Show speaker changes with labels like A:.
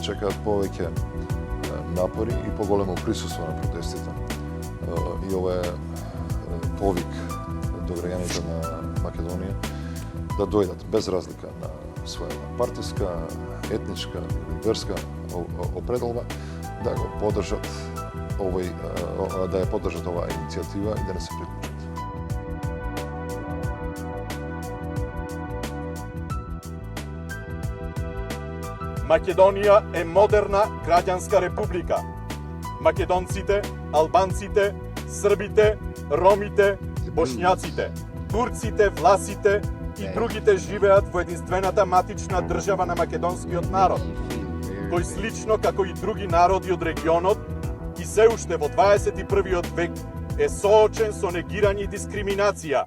A: чекаат повеќе напори и поголемо присуство на протестите. И ова е повик до граѓаните на Македонија да дојдат без разлика на своја партиска, етничка или верска определба, да го поддржат да ја поддржат оваа иницијатива и да не се приклучат.
B: Македонија е модерна граѓанска република. Македонците, албанците, србите, ромите, бошњаците, турците, власите и другите живеат во единствената матична држава на македонскиот народ, кој слично како и други народи од регионот и се уште во 21. век е соочен со негирање и дискриминација.